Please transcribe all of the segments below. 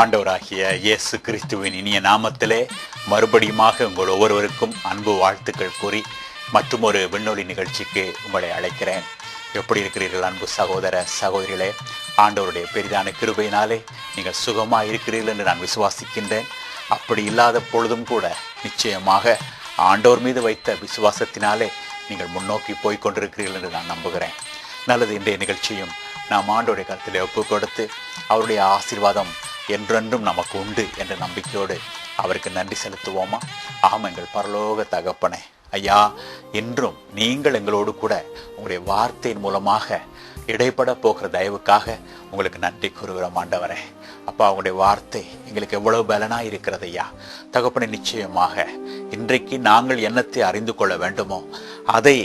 ஆண்டவராகிய இயேசு கிறிஸ்துவின் இனிய நாமத்திலே மறுபடியுமாக உங்கள் ஒவ்வொருவருக்கும் அன்பு வாழ்த்துக்கள் கூறி மற்றும் ஒரு விண்ணொலி நிகழ்ச்சிக்கு உங்களை அழைக்கிறேன். எப்படி இருக்கிறீர்கள் அன்பு சகோதர சகோதரிகளே? ஆண்டவருடைய பெரிதான கிருபையினாலே நீங்கள் சுகமாக இருக்கிறீர்கள் என்று நான் விசுவாசிக்கின்றேன். அப்படி இல்லாத பொழுதும் கூட நிச்சயமாக ஆண்டவர் மீது வைத்த விசுவாசத்தினாலே நீங்கள் முன்னோக்கி போய் கொண்டிருக்கிறீர்கள் என்று நான் நம்புகிறேன். நல்லது, இன்றைய நிகழ்ச்சியும் நாம் ஆண்டவருடைய கருத்திலே ஒப்பு கொடுத்து அவருடைய ஆசீர்வாதம் என்றென்றும் நமக்கு உண்டு என்ற நம்பிக்கையோடு அவருக்கு நன்றி செலுத்துவோமா? எங்கள் பரலோக தகப்பனே, ஐயா, இன்றும் நீங்கள் எங்களோடு கூட உங்களுடைய வார்த்தையின் மூலமாக இடைப்பட போகிற தயவுக்காக உங்களுக்கு நன்றி கூறுகிறோம் ஆண்டவரே. அப்பா, உங்களுடைய வார்த்தை எங்களுக்கு எவ்வளவு பலனாக இருக்கிறது ஐயா தகப்பனே. நிச்சயமாக இன்றைக்கு நாங்கள் என்னத்தை அறிந்து கொள்ள வேண்டுமோ அதை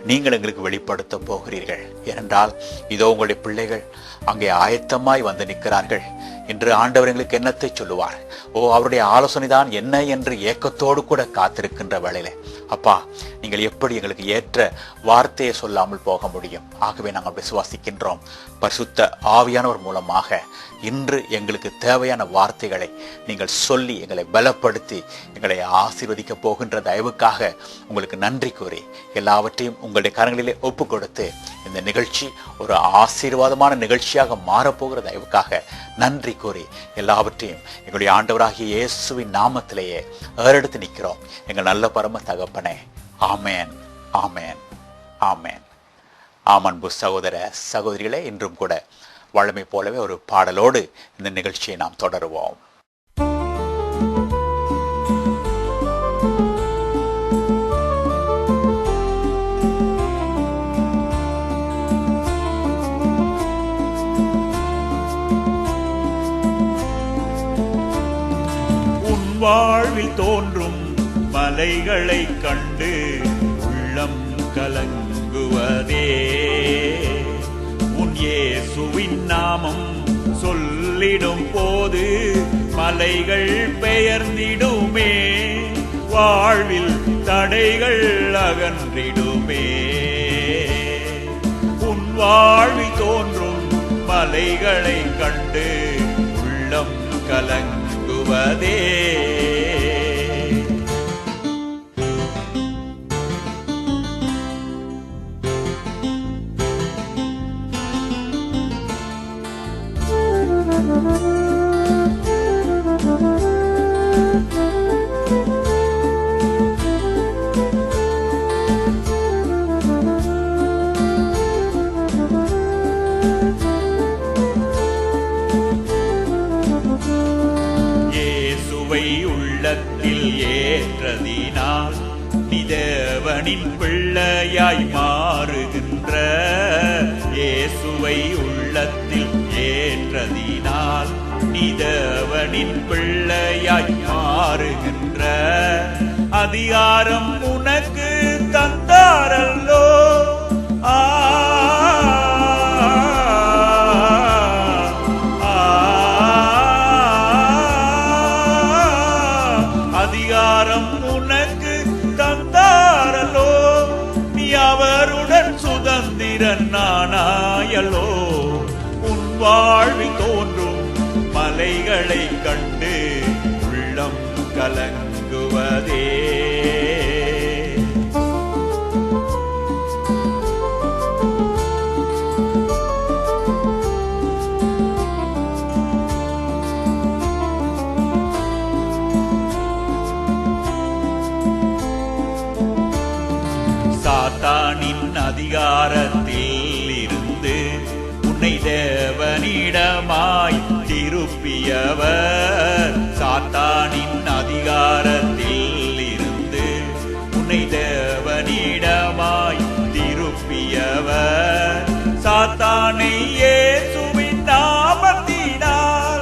நீங்கள் எங்களுக்கு வெளிப்படுத்த போகிறீர்கள். ஏனென்றால் இதோ உங்களுடைய பிள்ளைகள் அங்கே ஆயத்தமாய் வந்து நிற்கிறார்கள். இன்று ஆண்டவர் எங்களுக்கு என்னத்தை சொல்லுவார், அவருடைய ஆலோசனை தான் என்ன என்று ஏக்கத்தோடு கூட காத்திருக்கின்ற வேளையில அப்பா, நீங்கள் எப்படி எங்களுக்கு ஏற்ற வார்த்தையை சொல்லாமல் போக முடியும்? ஆகவே நாங்கள் விசுவாசிக்கின்றோம், பரிசுத்த ஆவியானவர் மூலமாக இன்று எங்களுக்கு தேவையான வார்த்தைகளை நீங்கள் சொல்லி எங்களை பலப்படுத்தி எங்களை ஆசீர்வதிக்க போகின்ற தயவுக்காக உங்களுக்கு நன்றி கூறி எல்லாவற்றையும் உங்களுடைய கரங்களிலே ஒப்பு கொடுத்து இந்த நிகழ்ச்சி ஒரு ஆசீர்வாதமான நிகழ்ச்சியாக மாறப்போகிற தயவுக்காக நன்றி கூறி எல்லாவற்றையும் எங்களுடைய ஆண்டவராகிய இயேசுவின் நாமத்திலேயே ஏறெடுத்து நிற்கிறோம் எங்கள் நல்ல பரம தகப்பனே. ஆமேன், ஆமேன், ஆமேன். அன்பு சகோதர சகோதரிகளே, இன்றும் கூட வழமை போலவே ஒரு பாடலோடு இந்த நிகழ்ச்சியை நாம் தொடருவோம். உன் வாழ்வில் தோன்றும் மலைகளை கண்டு உள்ளம் கலங்குவதே, உன் இயேசுவின் நாமம் சொல்லிடும் போது மலைகள் பெயர்ந்திடுமே, வாழ்வில் தடைகள் அகன்றிடுமே. உன் வாழ்வில் தோன்றும் மலைகளை கண்டு உள்ளம் கலங்குவதே. இயேசுவை உள்ளத்தில் ஏற்றதினால் நீ தேவனின் பிள்ளையாய் மாறுகின்ற, இயேசுவை உள்ளத்தில் ஏற்றதினால் நீ தேவனின் பிள்ளையாய் மாறுகின்ற, அதிகாரம் உனக்கு தந்தாரல்லோ. அதிகாரம் உனக்கு தந்தாரலோ, நீ அவருடன் சுதந்திரன் நானாயலோ. உன் வாழ்வில் தோன்றும் மலைகளை கண்டு உள்ளம் கலங்குவதே. சாத்தானின் அதிகாரத்தில் இருந்து உன்னை தேவனிடமாய் திருப்பியவர், சாத்தானின் அதிகாரத்தில் இருந்து உன்னை தேவனிடமாய் திருப்பியவர், சாத்தானை இயேசுவின் நாமத்தினால்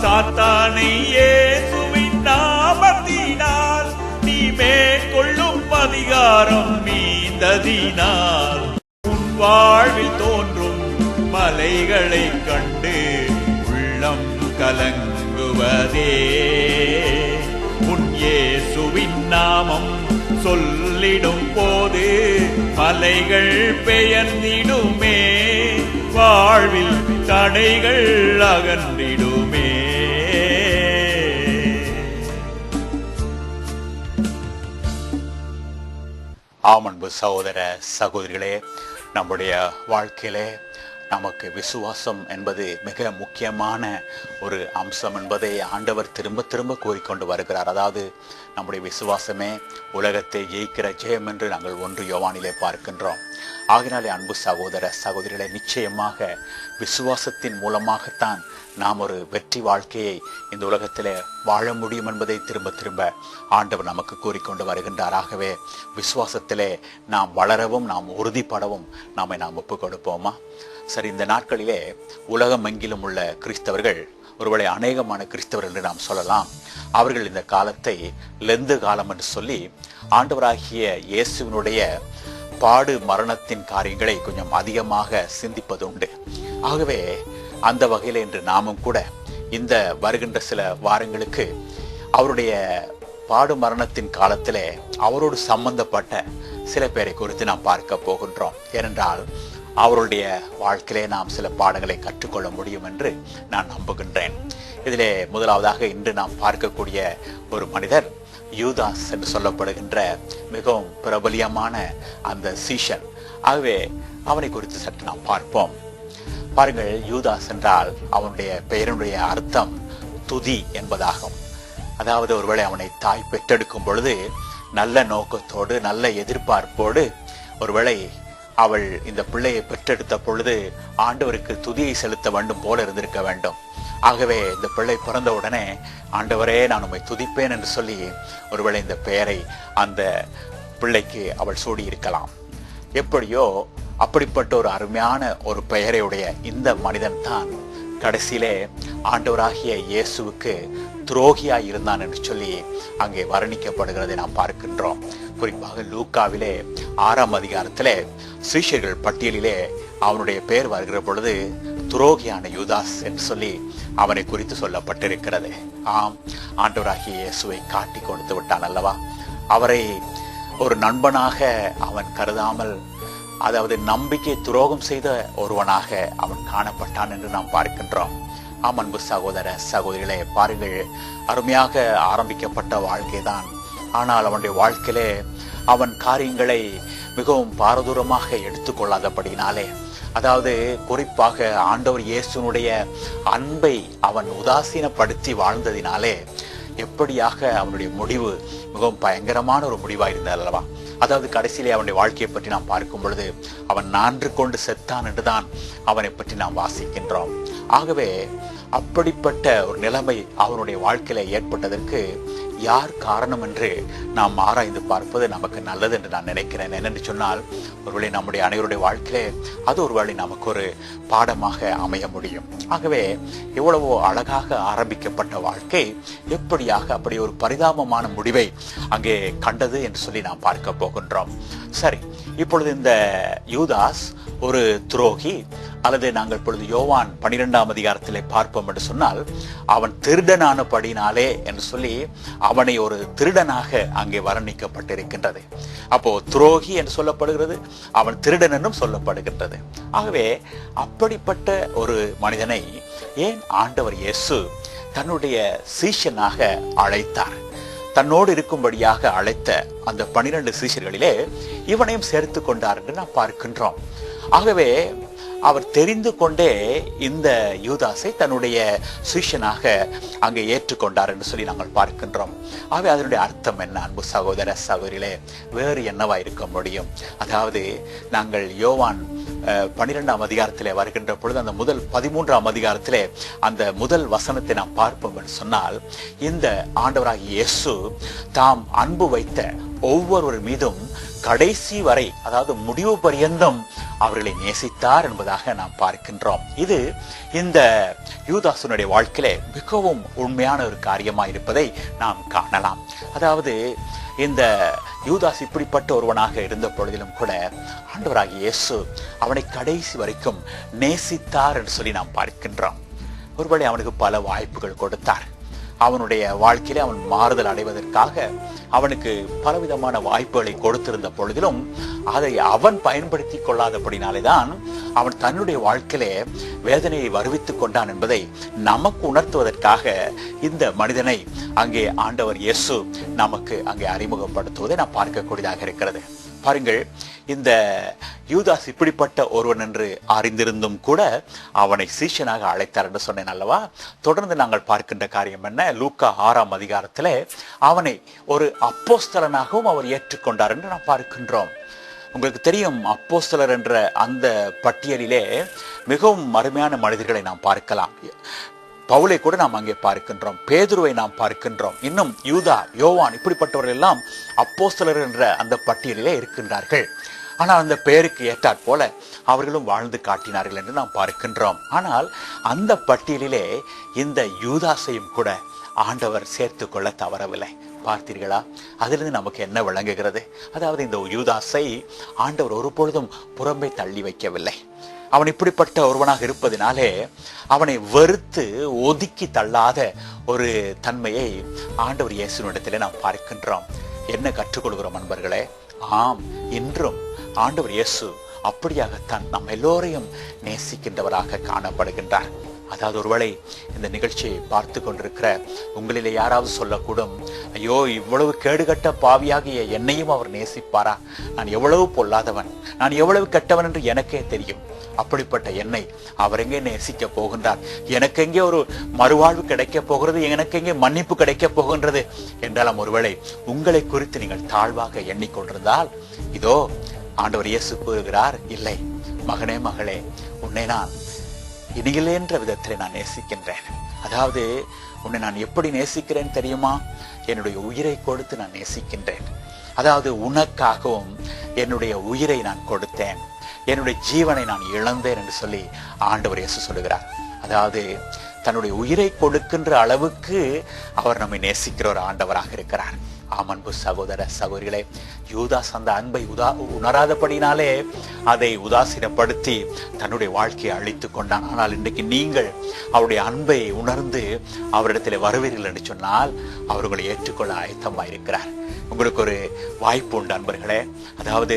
சாத்தானை இயேசுவின் நாமத்தினால் நீ மேற்கொள்ளும் அதிகாரம் மீந்ததினால், உன் வாழ்வில் தோன்றும் மலைகளை கண்டு உள்ளம் கலங்குவதே. உன் இயேசுவின் நாமம் சொல்ல சொல்லிடும் போது மலைகள் பெயர்ந்திடுமே, வாழ்வில் தடைகள் அகன்றிடுமே. ஆமன்பு சகோதர சகோதரிகளே, நம்முடைய வாழ்க்கையிலே நமக்கு விசுவாசம் என்பது மிக முக்கியமான ஒரு அம்சம் என்பதை ஆண்டவர் திரும்ப திரும்ப கூறிக்கொண்டு வருகிறார். அதாவது நம்முடைய விசுவாசமே உலகத்தை ஜெயிக்கிற ஜெயம் என்று நாங்கள் 1 யோவானிலே பார்க்கின்றோம். ஆகினாலே அன்பு சகோதர சகோதரிகளை, நிச்சயமாக விசுவாசத்தின் மூலமாகத்தான் நாம் ஒரு வெற்றி வாழ்க்கையை இந்த உலகத்திலே வாழ முடியும் என்பதை திரும்ப திரும்ப ஆண்டவர் நமக்கு கூறிக்கொண்டு வருகின்றார். ஆகவே விசுவாசத்திலே நாம் வளரவும் நாம் உறுதிப்படவும் நாம் ஒப்புக் கொடுப்போமா? சரி, இந்த நாட்களிலே உலகம் எங்கிலும் உள்ள கிறிஸ்தவர்கள், ஒருவேளை அநேகமான கிறிஸ்தவர்கள் என்று நாம் சொல்லலாம், அவர்கள் இந்த காலத்தை லெந்து காலம் என்று சொல்லி ஆண்டவராகிய இயேசுவினுடைய பாடு மரணத்தின் காரியங்களை கொஞ்சம் அதிகமாக சிந்திப்பது உண்டு. ஆகவே அந்த வகையில் இன்று நாமும் கூட இந்த வருகின்ற சில வாரங்களுக்கு அவருடைய பாடு மரணத்தின் காலத்திலே அவரோடு சம்பந்தப்பட்ட சில பேரை குறித்து நாம் பார்க்க போகின்றோம். ஏனென்றால் அவருடைய வாழ்க்கையிலே நாம் சில பாடங்களை கற்றுக்கொள்ள முடியும் என்று நான் நம்புகின்றேன். இதிலே முதலாவதாக இன்று நாம் பார்க்கக்கூடிய ஒரு மனிதர் யூதாஸ் என்று சொல்லப்படுகின்ற மிகவும் பிரபலியமான அந்த சீஷன். ஆகவே அவனை குறித்து சற்று நாம் பார்ப்போம். பாருங்கள், யூதாஸ் என்றால் அவனுடைய பெயருடைய அர்த்தம் துதி என்பதாகும். அதாவது ஒருவேளை அவனை தாய் பெற்றெடுக்கும் பொழுது நல்ல நோக்கத்தோடு நல்ல எதிர்பார்ப்போடு ஒருவேளை அவள் இந்த பிள்ளையை பெற்றெடுத்த பொழுது ஆண்டவருக்கு துதியை செலுத்த வேண்டும் போல இருந்திருக்க வேண்டும். ஆகவே இந்த பிள்ளை பிறந்த உடனே ஆண்டவரே நான் உம்மை துதிப்பேன் என்று சொல்லி ஒருவேளை இந்த பெயரை அந்த பிள்ளைக்கு அவள் சூடி இருக்கலாம். எப்படியோ அப்படிப்பட்ட ஒரு அருமையான ஒரு பெயரையுடைய இந்த மனிதன் தான் கடைசியிலே ஆண்டவராகிய இயேசுவுக்கு துரோகியாய் இருந்தான் என்று சொல்லி அங்கே வர்ணிக்கப்படுகிறதை நாம் பார்க்கின்றோம். குறிப்பாக லூக்காவிலே 6ஆம் அதிகாரத்திலே சீஷர்கள் பட்டியலிலே அவனுடைய பெயர் வருகிற பொழுது துரோகியான யூதாஸ் என்று சொல்லி அவனை குறித்து சொல்லப்பட்டிருக்கிறது. ஆம், ஆண்டவராகிய இயேசுவை காட்டி கொடுத்து விட்டான் அல்லவா? அவரை ஒரு நண்பனாக அவன் கருதாமல், அதாவது நம்பிக்கை துரோகம் செய்த ஒருவனாக அவன் காணப்பட்டான் என்று நாம் பார்க்கின்றோம். ஆம் அன்பு சகோதர சகோதரிகளே, பாருங்கள், அருமையாக ஆரம்பிக்கப்பட்ட வாழ்க்கை தான். ஆனால் அவனுடைய வாழ்க்கையிலே அவன் காரியங்களை மிகவும் பாரதூரமாக எடுத்துக்கொள்ளாதபடினாலே, அதாவது குறிப்பாக ஆண்டவர் இயேசுனுடைய அன்பை அவன் உதாசீனப்படுத்தி வாழ்ந்ததினாலே எப்படியாக அவனுடைய முடிவு மிகவும் பயங்கரமான ஒரு முடிவாக இருந்தது அல்லவா? அதாவது கடைசியிலே அவனுடைய வாழ்க்கையை பற்றி நாம் பார்க்கும் பொழுது அவன் நான்று கொண்டு செத்தான் என்றுதான் அவனை பற்றி நாம் வாசிக்கின்றோம். ஆகவே அப்படிப்பட்ட ஒரு நிலைமை அவனுடைய வாழ்க்கையில ஏற்பட்டதற்கு யார் காரணம் என்று நாம் ஆராய்ந்து பார்ப்பது நமக்கு நல்லது என்று நான் நினைக்கிறேன். என்னென்று சொன்னால், ஒருவேளை நம்முடைய அனைவருடைய வாழ்க்கையிலே அது ஒருவேளை நமக்கு ஒரு பாடமாக அமைய முடியும். ஆகவே எவ்வளவோ அழகாக ஆரம்பிக்கப்பட்ட வாழ்க்கை எப்படியாக அப்படி ஒரு பரிதாபமான முடிவை அங்கே கண்டது என்று சொல்லி நாம் பார்க்க போகின்றோம். சரி, இப்பொழுது இந்த யூதாஸ் ஒரு துரோகி, அல்லது நாங்கள் இப்பொழுது யோவான் 12ஆம் அதிகாரத்திலே பார்ப்போம் என்று சொன்னால், அவன் திருடனானபடினாலே என்று சொல்லி அவனை ஒரு திருடனாக அங்கே வர்ணிக்கப்பட்டிருக்கின்றது. அப்போ துரோகி என்று சொல்லப்படுகிறது, அவன் திருடன் என்றும் சொல்லப்படுகின்றது. ஆகவே அப்படிப்பட்ட ஒரு மனிதனை ஏன் ஆண்டவர் இயேசு தன்னுடைய சீஷனாக அழைத்தார்? தன்னோடு இருக்கும்படியாக அழைத்த அந்த 12 சீஷர்களிலே இவனையும் சேர்த்து கொண்டார் என்று நாம் பார்க்கின்றோம். ஆகவே அவர் தெரிந்து கொண்டே இந்த யூதாஸை தன்னுடைய சீஷனாக அங்கே ஏற்றுக்கொண்டார் என்று சொல்லி நாங்கள் பார்க்கின்றோம். ஆகவே அதனுடைய அர்த்தம் என்ன அன்பு சகோதர சகோதரிகளே? வேறு என்னவா இருக்க முடியும்? அதாவது நாங்கள் யோவான் 12ஆம் அதிகாரத்திலே வருகின்ற பொழுது அந்த முதல் 13ஆம் அதிகாரத்திலே அந்த முதல் வசனத்தை நாம் பார்ப்போம் என்று சொன்னால், இந்த ஆண்டவராகிய இயேசு தாம் அன்பு வைத்த ஒவ்வொருவர் மீதும் கடைசி வரை, அதாவது முடிவு பரியந்தம் அவர்களை நேசித்தார் என்பதாக நாம் பார்க்கின்றோம். இது இந்த யூதாசனுடைய வாழ்க்கையிலே மிகவும் உண்மையான ஒரு காரியமாக இருப்பதை நாம் காணலாம். அதாவது இந்த யூதாஸ் இப்படிப்பட்ட ஒருவனாக இருந்த பொழுதிலும் கூட ஆண்டவராகிய இயேசு அவனை கடைசி வரைக்கும் நேசித்தார் என்று சொல்லி நாம் பார்க்கின்றோம். ஒருவேளை அவனுக்கு பல வாய்ப்புகள் கொடுத்தார். அவனுடைய வாழ்க்கையில அவன் மாறுதல் அடைவதற்காக அவனுக்கு பலவிதமான வாய்ப்புகளை கொடுத்திருந்த பொழுதிலும் அதை அவன் பயன்படுத்தி கொள்ளாதபடினாலேதான் அவன் தன்னுடைய வாழ்க்கையிலே வேதனையை வருவித்துக் கொண்டான் என்பதை நமக்கு உணர்த்துவதற்காக இந்த மனிதனை அங்கே ஆண்டவர் இயேசு நமக்கு அங்கே அறிமுகப்படுத்துவதை நாம் பார்க்கக்கூடியதாக இருக்கிறது. பாருங்கள், இந்த யூதாஸ் இப்படிப்பட்ட ஒருவன் என்று அறிந்திருந்தும் கூட அவனை சீஷனாக அழைத்தார் என்று சொன்னேன் அல்லவா? தொடர்ந்து நாங்கள் பார்க்கின்ற காரியம் என்ன? லூக்கா 6ஆம் அதிகாரத்திலே அவனை ஒரு அப்போஸ்தலனாகவும் அவர் ஏற்றுக்கொண்டார் என்று நாம் பார்க்கின்றோம். உங்களுக்கு தெரியும், அப்போஸ்தலர் என்ற அந்த பட்டியலிலே மிகவும் அருமையான மனிதர்களை நாம் பார்க்கலாம். பவுலை கூட நாம் அங்கே பார்க்கின்றோம், பேதுருவை நாம் பார்க்கின்றோம், இன்னும் யூதா, யோவான், இப்படிப்பட்டவர்கள் எல்லாம் அப்போஸ்தலர் என்ற அந்த பட்டியலிலே இருக்கின்றார்கள். ஆனால் அந்த பெயருக்கு ஏற்றாற் போல அவர்களும் வாழ்ந்து காட்டினார்கள் என்று நாம் பார்க்கின்றோம். ஆனால் அந்த பட்டியலிலே இந்த யூதாசையும் கூட ஆண்டவர் சேர்த்து கொள்ள தவறவில்லை. பார்த்தீர்களா? அதிலிருந்து நமக்கு என்ன விளங்குகிறது? அதாவது இந்த யூதாசை ஆண்டவர் ஒருபொழுதும் புறம்பே தள்ளி வைக்கவில்லை. அவன் இப்படிப்பட்ட ஒருவனாக இருப்பதினாலே அவனை வெறுத்து ஒதுக்கி தள்ளாத ஒரு தன்மையை ஆண்டவர் இயேசுவினிடத்திலே நாம் பார்க்கின்றோம். என்ன கற்றுக்கொள்கிறோம் அன்பர்களே? ஆம், இன்றும் ஆண்டவர் இயேசு அப்படியாகத்தான் நம்ம எல்லோரையும் நேசிக்கின்றவராக காணப்படுகின்றார். அதாவது ஒருவேளை இந்த நிகழ்ச்சியை பார்த்து கொண்டிருக்கிற உங்களிலே யாராவது சொல்லக்கூடும், ஐயோ, இவ்வளவு கேடுகட்ட பாவியாகிய என்னையும் அவர் நேசிப்பாரா? நான் எவ்வளவு பொல்லாதவன், நான் எவ்வளவு கெட்டவன் என்று எனக்கே தெரியும். அப்படிப்பட்ட என்னை அவர் எங்கே நேசிக்க போகின்றார்? எனக்கு எங்கே ஒரு மறுவாழ்வு கிடைக்க போகிறது? எனக்கு எங்கே மன்னிப்பு கிடைக்க போகின்றது என்றாலும் ஒருவேளை உங்களை குறித்து நீங்கள் தாழ்வாக எண்ணிக்கொண்டிருந்தால், இதோ ஆண்டவர் இயேசு கூறுகிறார், இல்லை மகனே, மகளே, உன்னை நான் இனியில்லை என்ற விதத்திலே நான் நேசிக்கின்றேன். அதாவது உன்னை நான் எப்படி நேசிக்கிறேன் தெரியுமா? என்னுடைய உயிரை கொடுத்து நான் நேசிக்கின்றேன். அதாவது உனக்காகவும் என்னுடைய உயிரை நான் கொடுத்தேன், என்னுடைய ஜீவனை நான் இழந்தேன் என்று சொல்லி ஆண்டவர் இயேசு சொல்லுகிறார். அதாவது தன்னுடைய உயிரை கொடுக்கின்ற அளவுக்கு அவர் நம்மை நேசிக்கிற ஒரு ஆண்டவராக இருக்கிறார். அன்பு சகோதர சகோதரிகளே, யூதாஸ் அந்த அன்பை உணராதபடினாலே அதை உதாசீனப்படுத்தி தன்னுடைய வாழ்க்கையை அழித்துக் கொண்டான். ஆனால் இன்றைக்கு நீங்கள் அவருடைய அன்பை உணர்ந்து அவரிடத்தில் வருவீர்கள் என்று சொன்னால் அவர் உங்களை ஏற்றுக்கொள்ள ஆயத்தமாயிருக்கிறார். உங்களுக்கு ஒரு வாய்ப்பு உண்டு அன்பர்களே. அதாவது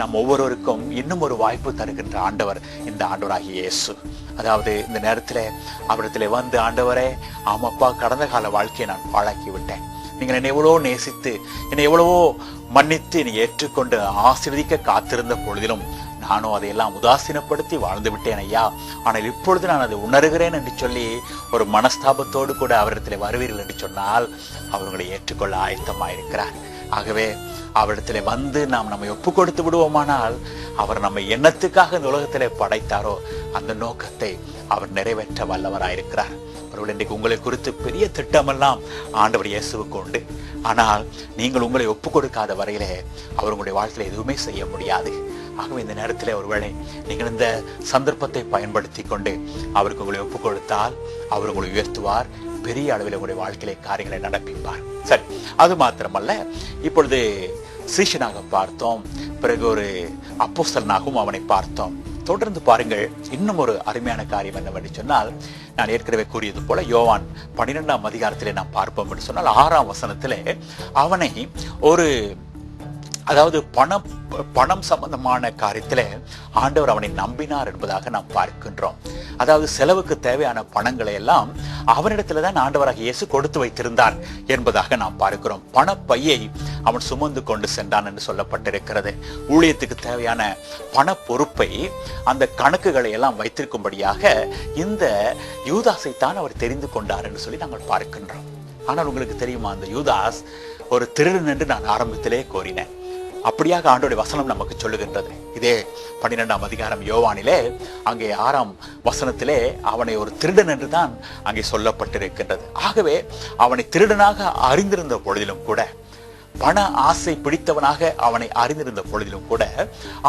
நம் ஒவ்வொருவருக்கும் இன்னும் ஒரு வாய்ப்பு தருகின்ற ஆண்டவர் இந்த ஆண்டவராகிய இயேசு. அதாவது இந்த நேரத்தில் அவரிடத்தில் வந்து, ஆண்டவரே, ஆமாப்பா, கடந்த கால வாழ்க்கையை நான் பாழாக்கி விட்டேன், நீங்கள் என்னை எவ்வளவோ நேசித்து என்னை எவ்வளவோ மன்னித்து என்னை ஏற்றுக்கொண்டு ஆசீர்வதிக்க காத்திருந்த பொழுதிலும் நானும் அதையெல்லாம் உதாசீனப்படுத்தி வாழ்ந்து விட்டேன் ஐயா. ஆனால் இப்பொழுது நான் அதை உணர்கிறேன் என்று சொல்லி ஒரு மனஸ்தாபத்தோடு கூட அவரிடத்தில் வருவீர்கள் என்று சொன்னால் அவர் உங்களை ஏற்றுக்கொள்ள ஆயத்தமாயிருக்கிறார். ஆகவே அவரிடத்திலே வந்து நாம் நம்மை ஒப்பு கொடுத்து விடுவோமானால் அவர் நம்மை எண்ணத்துக்காக இந்த உலகத்திலே படைத்தாரோ அந்த நோக்கத்தை அவர் நிறைவேற்ற வல்லவராயிருக்கிறார். அவர்கள் இன்றைக்கு உங்களை குறித்து பெரிய திட்டமெல்லாம் ஆண்டவர் இயேசுவுக்கு உண்டு. ஆனால் நீங்கள் உங்களை ஒப்பு கொடுக்காத வரையிலே அவர் உங்களுடைய வாழ்க்கையில எதுவுமே செய்ய முடியாது. ஆகவே இந்த நேரத்தில் ஒருவேளை நீங்கள் இந்த சந்தர்ப்பத்தை பயன்படுத்தி கொண்டு அவருக்கு உங்களை ஒப்பு கொடுத்தால் அவர் உங்களை உயர்த்துவார், பெரிய அளவில் உங்களுடைய வாழ்க்கையிலே காரியங்களை நடப்பிப்பார். சரி, அது மாத்திரமல்ல, இப்பொழுது சீஷனாக பார்த்தோம், பிறகு ஒரு அப்போஸ்தலனாகவும் அவனை பார்த்தோம். தொடர்ந்து பாருங்கள், இன்னும் ஒரு அருமையான காரியம் என்னவென்று சொன்னால், நான் ஏற்கனவே கூறியது போல யோவான் 12ஆம் அதிகாரத்திலே நாம் பார்ப்போம் என்று சொன்னால் 6ஆம் வசனத்திலே அவனை ஒரு, அதாவது பணம் சம்பந்தமான காரியத்திலே ஆண்டவர் அவனை நம்பினார் என்பதாக நாம் பார்க்கின்றோம். அதாவது செலவுக்கு தேவையான பணங்களை எல்லாம் அவனிடத்துல தான் ஆண்டவராக இயேசு கொடுத்து வைத்திருந்தார் என்பதாக நாம் பார்க்கிறோம். பணப்பையை அவன் சுமந்து கொண்டு சென்றான் என்று சொல்லப்பட்டிருக்கிறது. ஊழியத்துக்கு தேவையான பண பொறுப்பை, அந்த கணக்குகளை எல்லாம் வைத்திருக்கும்படியாக இந்த யூதாசை தான் அவர் தெரிந்து கொண்டார் என்று சொல்லி நாங்கள் பார்க்கின்றோம். ஆனால் உங்களுக்கு தெரியுமா, அந்த யூதாஸ் ஒரு திருடன் என்று நான் ஆரம்பத்திலே கோரினேன். அப்படியாக ஆண்டோடைய வசனம் நமக்கு சொல்லுகின்றது. இதே 12ஆம் அதிகாரம் யோவானிலே அங்கே 6ஆம் வசனத்திலே அவனை ஒரு திருடன் என்று தான் அங்கே சொல்லப்பட்டிருக்கின்றது. ஆகவே அவனை திருடனாக அறிந்திருந்த பொழுதிலும் கூட, பண ஆசை பிடித்தவனாக அவனை அறிந்திருந்த பொழுதிலும் கூட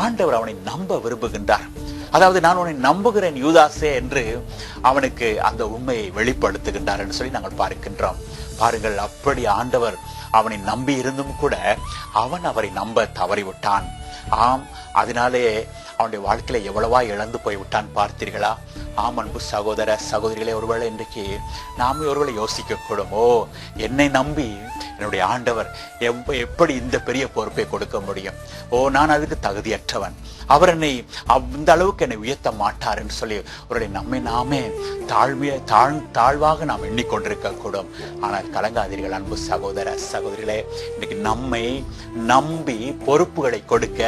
ஆண்டவர் அவனை நம்ப விரும்புகின்றார். அதாவது நான் உன்னை நம்புகிறேன் யூதாசே என்று அவனுக்கு அந்த உண்மையை வெளிப்படுத்துகின்றார் என்று சொல்லி நாங்கள் பார்க்கின்றோம். பாருங்கள், அப்படி ஆண்டவர் அவனை நம்பி இருந்தும் கூட அவன் அவரை நம்ப தவறிவிட்டான். ஆம், அதனாலே அவனுடைய வாழ்க்கையில எவ்வளவா இழந்து போய்விட்டான் பார்த்தீர்களா? ஆம் அன்பு சகோதர சகோதரிகளே, ஒருவேளை இன்றைக்கு நாமே ஒருவேளை யோசிக்க கூடும், ஓ என்னை நம்பி என்னுடைய ஆண்டவர் எப்படி இந்த பெரிய பொறுப்பை கொடுக்க முடியும்? ஓ நான் அதுக்கு தகுதியற்றவன், அவர் என்னை இந்த அளவுக்கு என்னை உயர்த்த மாட்டார் என்று சொல்லி ஒருவேளை நம்மை நாமே தாழ்வாக நாம் எண்ணிக்கொண்டிருக்க கூடும். ஆனால் கலங்காதீர்கள் அன்பு சகோதர சகோதரிகளே, இன்னைக்கு நம்மை நம்பி பொறுப்புகளை கொடுக்க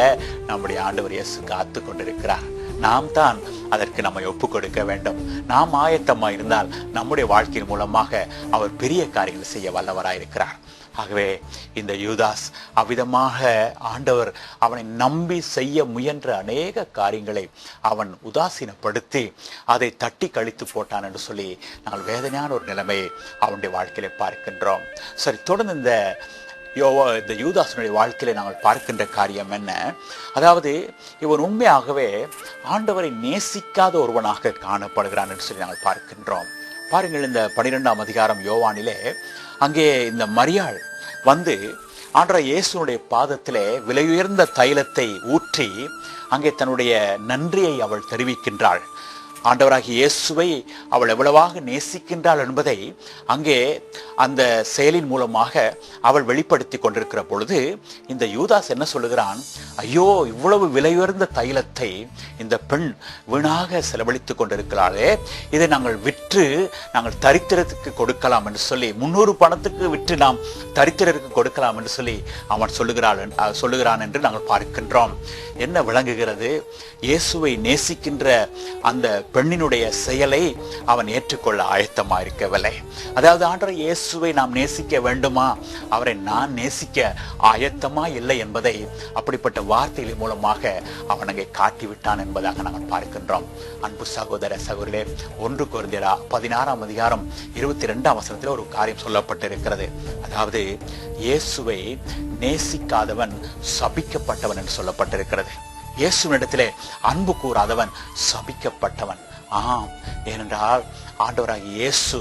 நம்முடைய ஆண்டவர் இயேசு காத்து கொண்டிருக்கிறார். நாம் தான் அதற்கு நம்மை ஒப்புக் கொடுக்க வேண்டும். நாம் ஆயத்தமாக இருந்தால் நம்முடைய வாழ்க்கையின் மூலமாக அவர் பெரிய காரியங்கள் செய்ய வல்லவராயிருக்கிறார். ஆகவே இந்த யூதாஸ் அவ்விதமாக ஆண்டவர் அவனை நம்பி செய்ய முயன்ற அநேக காரியங்களை அவன் உதாசீனப்படுத்தி அதை தட்டி கழித்து போட்டான் என்று சொல்லி நாங்கள் வேதனையான ஒரு நிலைமையை அவனுடைய வாழ்க்கையில பார்க்கின்றோம். சரி, தொடர்ந்து இந்த யூதாசனுடைய வாழ்க்கையில நாங்கள் பார்க்கின்ற காரியம் என்ன? அதாவது இவன் உண்மையாகவே ஆண்டவரை நேசிக்காத ஒருவனாக காணப்படுகிறான் என்று சொல்லி நாங்கள் பார்க்கின்றோம். பாருங்கள், இந்த 12ஆம் அதிகாரம் யோவானிலே அங்கே இந்த மரியாள் வந்து ஆண்டவர் இயேசுனுடைய பாதத்திலே விலையுயர்ந்த தைலத்தை ஊற்றி அங்கே தன்னுடைய நன்றியை அவள் தெரிவிக்கின்றாள். ஆண்டவராகிய இயேசுவை அவள் எவ்வளவாக நேசிக்கின்றாள் என்பதை அங்கே அந்த செயலின் மூலமாக அவள் வெளிப்படுத்தி கொண்டிருக்கிற பொழுது இந்த யூதாஸ் என்ன சொல்லுகிறான்? ஐயோ, இவ்வளவு விலையுயர்ந்த தைலத்தை இந்த பெண் வீணாக செலவழித்துக் கொண்டிருக்கிறாளே, இதை நாங்கள் விற்று நாங்கள் தரித்திரத்துக்கு கொடுக்கலாம் என்று சொல்லி 300 பணத்துக்கு விற்று நாம் தரித்திரருக்கு கொடுக்கலாம் என்று சொல்லி அவன் சொல்லுகிறான் என்று நாங்கள் பார்க்கின்றோம். என்ன விளங்குகிறது? இயேசுவை நேசிக்கின்ற அந்த பெண்ணினுடைய செயலை அவன் ஏற்றுக்கொள்ள ஆயத்தமா இருக்கவில்லை. அதாவது ஆண்டவர் இயேசுவை நாம் நேசிக்க வேண்டுமா, அவரை நான் நேசிக்க ஆயத்தமா இல்லை என்பதை அப்படிப்பட்ட வார்த்தைகளின் மூலமாக அவன் அங்கே காட்டிவிட்டான் என்பதாக நாங்கள் பார்க்கின்றோம். அன்பு சகோதர சகோதரிகளே, 1 கொரிந்தியர் 16ஆம் அதிகாரம் 22ஆம் வசனத்தில் ஒரு காரியம் சொல்லப்பட்டிருக்கிறது. அதாவது இயேசுவை நேசிக்காதவன் சபிக்கப்பட்டவன் என்று சொல்லப்பட்டிருக்கிறது. இயேசுவினிடத்திலே அன்பு கூறாதவன் சபிக்கப்பட்டவன். ஆம், ஏனென்றால் ஆண்டவராகிய இயேசு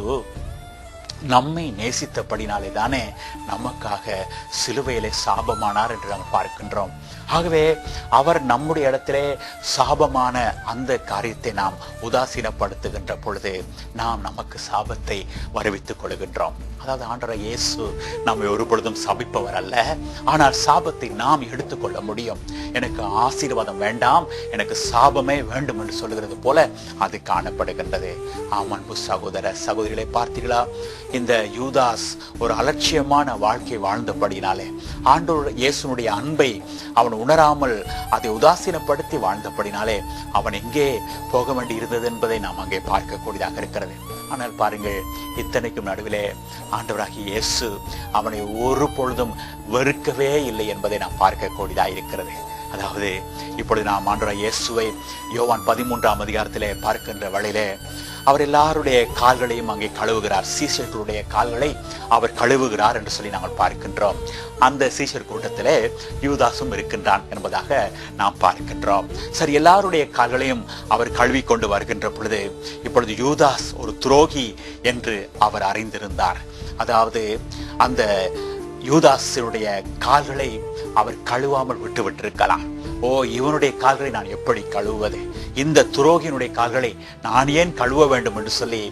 நம்மை நேசித்தபடினாலே தானே நமக்காக சிலுவையிலே சாபமானார் என்று நாம் பார்க்கின்றோம். ஆகவே அவர் நம்முடைய இடத்திலே சாபமான அந்த காரியத்தை நாம் உதாசீனப்படுத்துகின்ற பொழுது நாம் நமக்கு சாபத்தை வருவித்துக் கொள்கின்றோம். அதாவது ஆண்டவர் இயேசு நம்மை ஒரு பொழுதும் சபிப்பவர் அல்ல, ஆனால் சாபத்தை நாம் எடுத்துக்கொள்ள முடியும். எனக்கு ஆசீர்வாதம் வேண்டாம், எனக்கு சாபமே வேண்டும் என்று சொல்லுகிறது போல அது காணப்படுகின்றது. அன்பு சகோதர சகோதரிகளை பார்த்தீர்களா? இந்த யூதாஸ் ஒரு அலட்சியமான வாழ்க்கை வாழ்ந்தபடினாலே ஆண்டவர் இயேசுனுடைய அன்பை அவன் உணராமல் அதை உதாசீனப்படுத்தி வாழ்ந்தபடினாலே அவன் எங்கே போக வேண்டி இருந்தது என்பதை நாம் அங்கே பார்க்கக்கூடியதாக இருக்கிறது. ஆனால் பாருங்கள், இத்தனைக்கும் நடுவிலே ஆண்டவராகிய இயேசு அவனை ஒரு பொழுதும் வெறுக்கவே இல்லை என்பதை நாம் பார்க்கக்கூடியதாக இருக்கிறது. அதாவது இப்பொழுது நாம் ஆண்டவராகிய இயேசுவை யோவான் 13ஆம் அதிகாரத்திலே பார்க்கின்ற வழியிலே அவர் எல்லாருடைய கால்களையும் அங்கே கழுவுகிறார். சீஷர்களுடைய கால்களை அவர் கழுவுகிறார் என்று சொல்லி நாங்கள் பார்க்கின்றோம். அந்த சீஷர் கூட்டத்திலே யூதாசும் இருக்கின்றான் என்பதாக நாம் பார்க்கின்றோம். சரி, எல்லாருடைய கால்களையும் அவர் கழுவி கொண்டு வருகின்ற பொழுது இப்பொழுது யூதாஸ் ஒரு துரோகி என்று அவர் அறிந்திருந்தார். அதாவது அந்த யூதாஸினுடைய கால்களை அவர் கழுவாமல் விட்டுவிட்டிருக்கலாம். ஓ, இவனுடைய கால்களை நான் எப்படி கழுவுவது, இந்த துரோகியினுடைய கால்களை நான் ஏன் கழுவ வேண்டும் என்று சொல்லி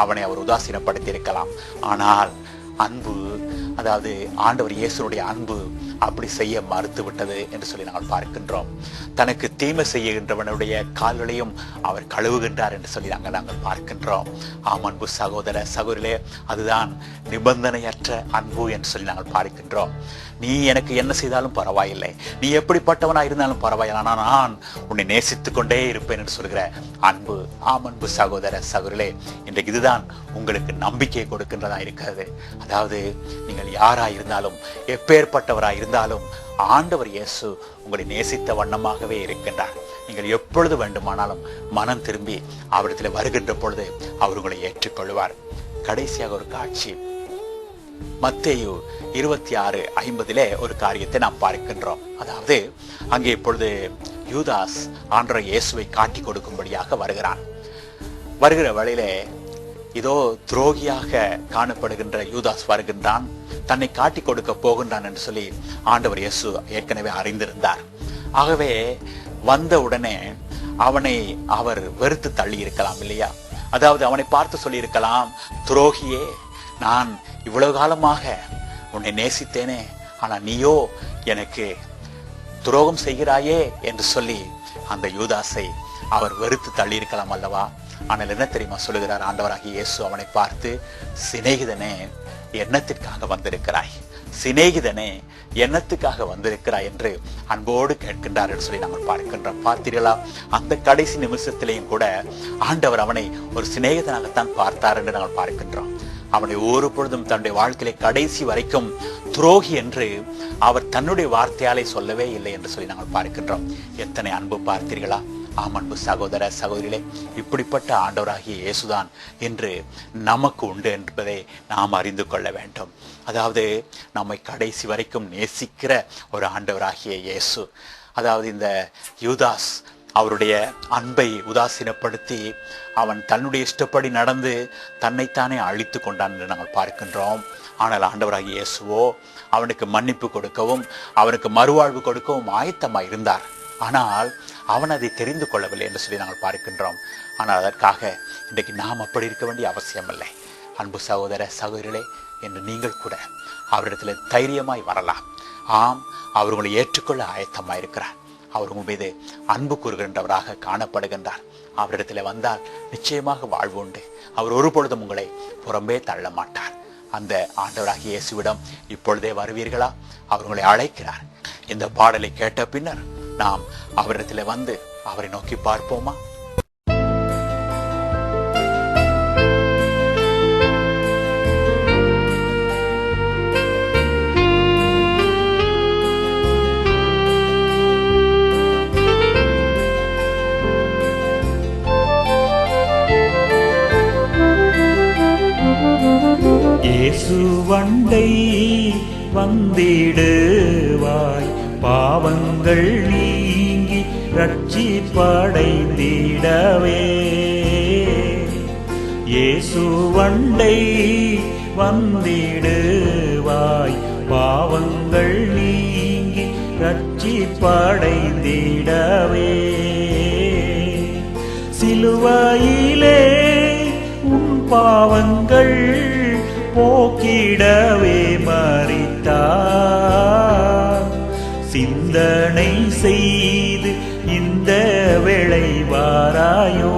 அவனை அவர் உதாசீனப்படுத்தி இருக்கலாம். ஆனால் அன்பு, அதாவது ஆண்டவர் இயேசுனுடைய அன்பு அப்படி செய்ய மறுத்து விட்டது என்று சொல்லி நாங்கள் பார்க்கின்றோம். தனக்கு தீமை செய்கின்றவனுடைய கால்களையும் அவர் கழுவுகின்றார் என்று சொல்லி நாங்கள் பார்க்கின்றோம். ஆம் அன்பு சகோதர சகோதரிகளே, அதுதான் நிபந்தனையற்ற அன்பு என்று சொல்லி நாங்கள் பார்க்கின்றோம். நீ எனக்கு என்ன செய்தாலும் பரவாயில்லை, நீ எப்படிப்பட்டவனாக இருந்தாலும் பரவாயில்லை, ஆனால் நான் உன்னை நேசித்துக் கொண்டே இருப்பேன் என்று சொல்கிற அன்பு. ஆம் அன்பு சகோதர சகோதரிகளே, இன்றைக்கு இதுதான் உங்களுக்கு நம்பிக்கையை கொடுக்கின்றதா இருக்கிறது. அதாவது நீங்கள் யாராய் இருந்தாலும், எப்பேற்பட்டவராய் இருந்தாலும் ஆண்டவர் இயேசு உங்களை நேசித்த வண்ணமாகவே இருக்கின்றார். நீங்கள் எப்பொழுது வேண்டுமானாலும் மனம் திரும்பி அவரிடத்தில் வருகின்ற பொழுது அவர் உங்களை ஏற்றுக்கொள்வார். கடைசியாக ஒரு காட்சி, மத்தேயு 26:50 ஒரு காரியத்தை நாம் பார்க்கின்றோம். அதாவது அங்கே இப்பொழுது யூதாஸ் ஆண்டவர் இயேசுவை காட்டி கொடுக்கும்படியாக வருகிற வழியிலே இதோ துரோகியாக காணப்படுகின்ற யூதாஸ் வருகின்றான், தன்னை காட்டி கொடுக்க போகின்றான் என்று சொல்லி ஆண்டவர் இயேசு ஏற்கனவே அறிந்திருந்தார். ஆகவே வந்த உடனே அவனை அவர் வெறுத்து தள்ளி இருக்கலாம் இல்லையா? அதாவது அவனை பார்த்து சொல்லி இருக்கலாம், துரோகியே, நான் இவ்வளவு காலமாக உன்னை நேசித்தேனே, ஆனா நீயோ எனக்கு துரோகம் செய்கிறாயே என்று சொல்லி அந்த யூதாசை அவர் வெறுத்து தள்ளி இருக்கலாம் அல்லவா? ஆனால் என்ன தெரியுமா சொல்லுகிறார் ஆண்டவராகிய இயேசு அவனை பார்த்து, சிநேகிதனே, என்னத்திற்காக வந்திருக்கிறாய்? சிநேகிதனே, என்னத்துக்காக வந்திருக்கிறாய் என்று அன்போடு கேட்கின்றார் என்று சொல்லி நாங்கள் பார்க்கின்றோம். பார்த்தீர்களா? அந்த கடைசி நிமிஷத்திலேயும் கூட ஆண்டவர் அவனை ஒரு சிநேகிதனாகத்தான் பார்த்தார் என்று நாங்கள் பார்க்கின்றோம். அவனை ஒரு பொழுதும் தன்னுடைய வாழ்க்கையிலே கடைசி வரைக்கும் துரோகி என்று அவர் தன்னுடைய வார்த்தையாலே சொல்லவே இல்லை என்று சொல்லி நாங்கள் பார்க்கின்றோம். எத்தனை அன்பு பார்த்தீர்களா? ஆம் அன்பு சகோதர சகோதரிகளே, இப்படிப்பட்ட ஆண்டவராகிய இயேசுதான் என்று நமக்கு உண்டு என்பதை நாம் அறிந்து கொள்ள வேண்டும். அதாவது நம்மை கடைசி வரைக்கும் நேசிக்கிற ஒரு ஆண்டவராகிய இயேசு. அதாவது இந்த யூதாஸ் அவருடைய அன்பை உதாசீனப்படுத்தி அவன் தன்னுடைய இஷ்டப்படி நடந்து தன்னைத்தானே அழித்து கொண்டான் என்று நாங்கள் பார்க்கின்றோம். ஆனால் ஆண்டவராகிய இயேசுவோ அவனுக்கு மன்னிப்பு கொடுக்கவும் அவனுக்கு மறுவாழ்வு கொடுக்கவும் ஆயத்தமாய் இருந்தார். ஆனால் அவன் அதை தெரிந்து கொள்ளவில்லை என்று சொல்லி நாங்கள் பார்க்கின்றோம். ஆனால் அதற்காக இன்றைக்கு நாம் அப்படி இருக்க வேண்டிய அவசியம் இல்லை. அன்பு சகோதர சகோதரிகளே, என்று நீங்கள் கூட அவரிடத்தில் தைரியமாய் வரலாம். ஆம், அவர் உங்களை ஏற்றுக்கொள்ள ஆயத்தமாய் இருக்கிறார். அவர் உங்கள் மீது அன்பு கூறுகின்றவராக காணப்படுகின்றார். அவரிடத்தில் வந்தால் நிச்சயமாக வாழ்வு உண்டு. அவர் ஒரு பொழுதும் உங்களை புறம்பே தள்ள மாட்டார். அந்த ஆண்டவராகிய இயேசுவிடம் இப்பொழுதே வருவீர்களா? அவர் உங்களை அழைக்கிறார். இந்த பாடலை கேட்ட பின்னர் நாம் அவரிடத்தில் வந்து அவரை நோக்கி பார்ப்போமா? இயேசு வண்டை வந்திடுவாய், பாவங்கள் நீங்கி ரட்சிப்படைந்திடவே. இயேசு வண்டை வந்திடுவாய், பாவங்கள் நீங்கி ரட்சிப்படைந்திடவே. சிலுவையிலே உன் பாவங்கள் போக்கிடவே மரித்தார். சிந்தனை செய்து இந்த வேளை வாராயோ?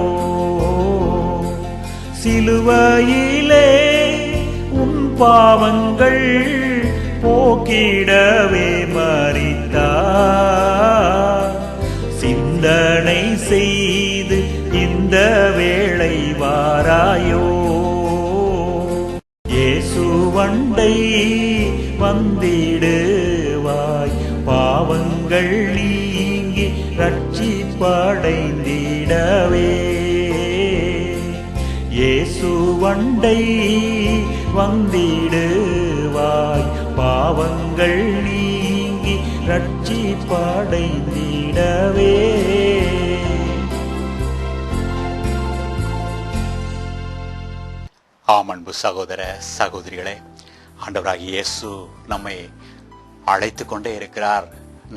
சிலுவையிலே உன் பாவங்கள் போக்கிடவே மரித்தார். சிந்தனை செய்து இந்த வேளை வாராயோ? இயேசு வண்டை வந்திடுவாய், பாவங்கள் நீங்கி ரட்சிப்படைந்திடவே. இயேசு வண்டை வந்திடுவாய், பாவங்கள் நீங்கி ரட்சிப்படைந்திடவே. ஆம் அன்பு சகோதர சகோதரிகளே, ஆண்டவராகிய இயேசு நம்மை அழைத்து கொண்டே இருக்கிறார்.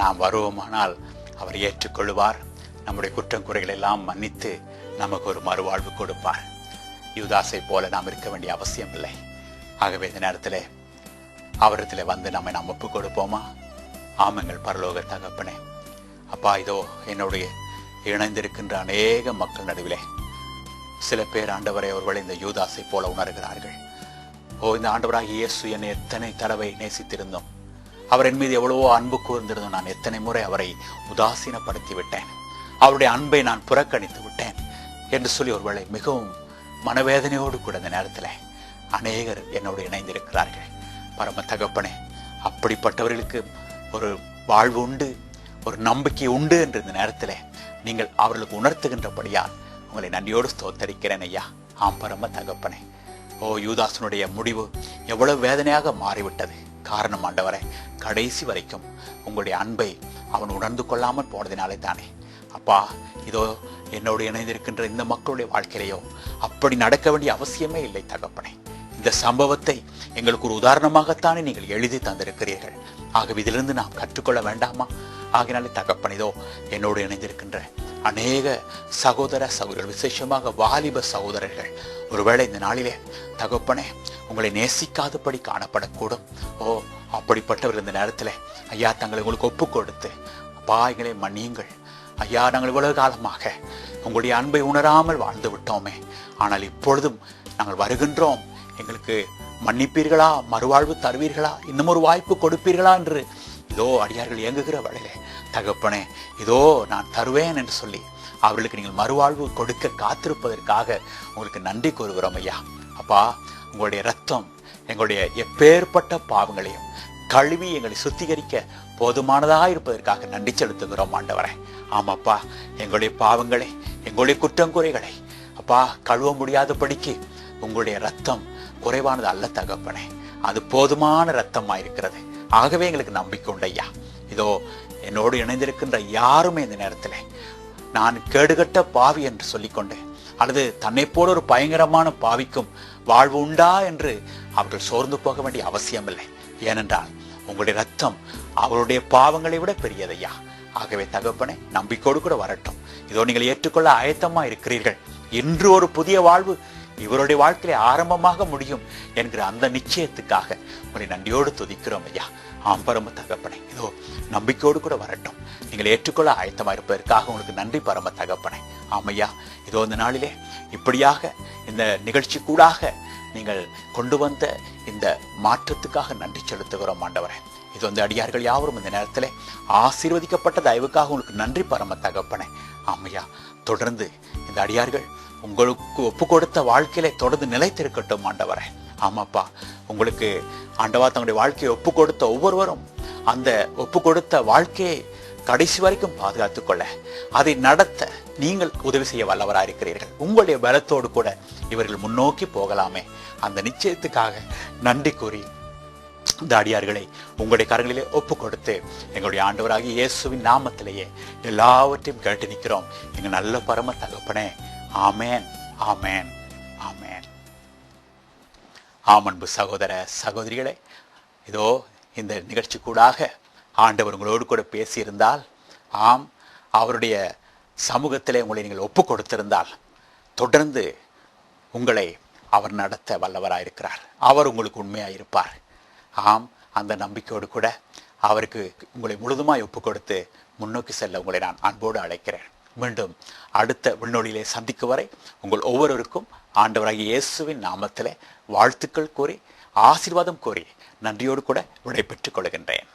நாம் வருவோமானால் அவர் ஏற்றுக்கொள்வார். நம்முடைய குற்றம் குறைகள் எல்லாம் மன்னித்து நமக்கு ஒரு மறுவாழ்வு கொடுப்பார். யூதாசை போல நாம் இருக்க வேண்டிய அவசியம் இல்லை. ஆகவே இந்த நேரத்தில் அவரிடத்தில் வந்து நம்மை நாம் ஒப்புக் கொடுப்போமா? ஆமங்கள் பரலோக தகப்பனே, அப்பா, இதோ என்னுடைய இணைந்திருக்கின்ற அநேக மக்கள் நடுவிலே சில பேர் ஆண்டவரை அவர்களை இந்த யூதாசை போல உணர்கிறார்கள். இந்த ஆண்டவராகிய இயேசு என்னை எத்தனை தடவை நேசித்திருந்தோம், அவர் என் மீது எவ்வளவோ அன்பு கூர்ந்திருந்தோம், நான் எத்தனை முறை அவரை உதாசீனப்படுத்தி விட்டேன், அவருடைய அன்பை நான் புறக்கணித்து விட்டேன் என்று சொல்லி ஒருவேளை மிகவும் மனவேதனையோடு கூட இந்த நேரத்தில் அநேகர் என்னோடு இணைந்திருக்கிறார்கள். பரம தகப்பனே, அப்படிப்பட்டவர்களுக்கு ஒரு வாழ்வு உண்டு, ஒரு நம்பிக்கை உண்டு என்று இந்த நேரத்தில் நீங்கள் அவர்களுக்கு உணர்த்துகின்றபடியால் உங்களை நன்றியோடு ஸ்தோத்தரிக்கிறேன் ஐயா. ஆம் பரம தகப்பனே, யூதாசனுடைய முடிவு எவ்வளவு வேதனையாக மாறிவிட்டது. காரணம் ஆண்டவரே, கடைசி வரைக்கும் உங்களுடைய அன்பை அவன் உணர்ந்து கொள்ளாமல் போனதினாலே தானே. அப்பா, இதோ என்னோடு இணைந்திருக்கின்ற இந்த மக்களுடைய வாழ்க்கையிலையோ அப்படி நடக்க வேண்டிய அவசியமே இல்லை தகப்பனே. இந்த சம்பவத்தை எங்களுக்கு ஒரு உதாரணமாகத்தானே நீங்கள் எழுதி தந்திருக்கிறீர்கள். ஆகவே இதிலிருந்து நாம் கற்றுக்கொள்ள வேண்டாமா? ஆகினாலே தகப்பனிதோ என்னோடு இணைந்திருக்கின்ற அநேக சகோதர சகோதரர்கள், விசேஷமாக வாலிப சகோதரர்கள், ஒருவேளை இந்த நாளிலே தகப்பனே உங்களை நேசிக்காதபடி காணப்படக்கூடும். அப்படிப்பட்டவர் இந்த நேரத்தில் ஐயா தங்களை உங்களுக்கு ஒப்பு கொடுத்து, அப்பா எங்களை மன்னியுங்கள் ஐயா, நாங்கள் இவ்வளவு காலமாக உங்களுடைய அன்பை உணராமல் வாழ்ந்து விட்டோமே, ஆனால் இப்பொழுதும் நாங்கள் வருகின்றோம், எங்களுக்கு மன்னிப்பீர்களா, மறுவாழ்வு தருவீர்களா, இன்னும் ஒரு வாய்ப்பு கொடுப்பீர்களா என்று இதோ அடியார்கள் இயங்குகிற வேளையிலே தகப்பனே இதோ நான் தருவேன் என்று சொல்லி அவர்களுக்கு நீங்கள் மறுவாழ்வு கொடுக்க காத்திருப்பதற்காக உங்களுக்கு நன்றி கூறுகிறோம் ஐயா. அப்பா, உங்களுடைய இரத்தம் எங்களுடைய எப்பேற்பட்ட பாவங்களையும் கழுவி எங்களை சுத்திகரிக்க போதுமானதாக இருப்பதற்காக நன்றி செலுத்துகிறோம் ஆண்டவரே. ஆமாப்பா, எங்களுடைய பாவங்களை, எங்களுடைய குற்றங்குறைகளை அப்பா கழுவ முடியாதபடிக்கு உங்களுடைய இரத்தம் குறைவானது அல்ல தகப்பனே, அது போதுமான இரத்தமாயிருக்கிறது. ஆகவே எங்களுக்கு நம்பிக்கை உண்டு ஐயா. இதோ என்னோடு இணைந்திருக்கின்ற யாருமே இந்த நேரத்தில் நான் கேடுகட்ட பாவி என்று சொல்லிக்கொண்டு, அல்லது தன்னை போல ஒரு பயங்கரமான பாவிக்கும் வாழ்வு உண்டா என்று அவர்கள் சோர்ந்து போக வேண்டிய அவசியமில்லை. ஏனென்றால் உங்களுடைய இரத்தம் அவருடைய பாவங்களை விட பெரியதையா. ஆகவே தகப்பனே நம்பிக்கையோடு கூட வரட்டும். இதோ நீங்கள் ஏற்றுக்கொள்ள ஆயத்தமா இருக்கிறீர்கள். இன்று ஒரு புதிய வாழ்வு இவருடைய வாழ்க்கையில ஆரம்பமாக முடியும் என்கிற அந்த நிச்சயத்துக்காக உங்களை நன்றியோடு துதிக்கிறோம் ஐயா. பரம தகப்பனே, இதோ நம்பிக்கையோடு கூட வரட்டும். நீங்கள் ஏற்றுக்கொள்ள ஆயத்தமா இருப்பதற்காக உங்களுக்கு நன்றி பரம தகப்பனே. ஆமையா, இதோ இந்த நாளிலே இப்படியாக இந்த நிகழ்ச்சி கூடாக நீங்கள் கொண்டு வந்த இந்த மாற்றத்துக்காக நன்றி செலுத்துகிறோம் ஆண்டவரே. இது வந்து அடியார்கள் யாவரும் இந்த நேரத்தில் ஆசீர்வதிக்கப்பட்ட தயவுக்காக உங்களுக்கு நன்றி பரம தகப்பனே. ஆமையா, தொடர்ந்து இந்த அடியார்கள் உங்களுக்கு ஒப்பு கொடுத்த வாழ்க்கையில தொடர்ந்து நிலைத்திருக்கட்டும் ஆண்டவரே. ஆமாப்பா, உங்களுக்கு ஆண்டவா தங்களுடைய வாழ்க்கையை ஒப்பு கொடுத்த ஒவ்வொருவரும் அந்த ஒப்பு கொடுத்த வாழ்க்கையை கடைசி வரைக்கும் பாதுகாத்துக் கொள்ள, அதை நடத்த நீங்கள் உதவி செய்ய வல்லவராக இருக்கிறீர்கள். உங்களுடைய பலத்தோடு கூட இவர்கள் முன்னோக்கி போகலாமே, அந்த நிச்சயத்துக்காக நன்றி கூறி இந்த அடியார்களை உங்களுடைய கரங்களிலே ஒப்பு கொடுத்து எங்களுடைய ஆண்டவராகிய இயேசுவின் நாமத்திலேயே எல்லாவற்றையும் கேட்டு நிற்கிறோம் எங்க நல்ல பரம தகப்பனே. ஆமேன், ஆமேன், ஆமேன். அன்பு சகோதர சகோதரிகளே, இதோ இந்த நிகழ்ச்சி கூடாக ஆண்டவர் உங்களோடு கூட பேசியிருந்தால், அவருடைய சமூகத்திலே உங்களை நீங்கள் ஒப்பு கொடுத்திருந்தால், தொடர்ந்து உங்களை அவர் நடத்த வல்லவராயிருக்கிறார். அவர் உங்களுக்கு உண்மையாயிருப்பார். அந்த நம்பிக்கையோடு கூட அவருக்கு உங்களை முழுதுமாய் ஒப்பு கொடுத்து முன்னோக்கி செல்ல உங்களை நான் அன்போடு அழைக்கிறேன். மீண்டும் அடுத்த விண்ணொலியிலே சந்திக்கும் வரை உங்கள் ஒவ்வொருவருக்கும் ஆண்டவராகிய இயேசுவின் நாமத்திலே வாழ்த்துக்கள் கூறி ஆசீர்வாதம் கூறி நன்றியோடு கூட விடை பெற்றுக் கொள்கின்றேன்.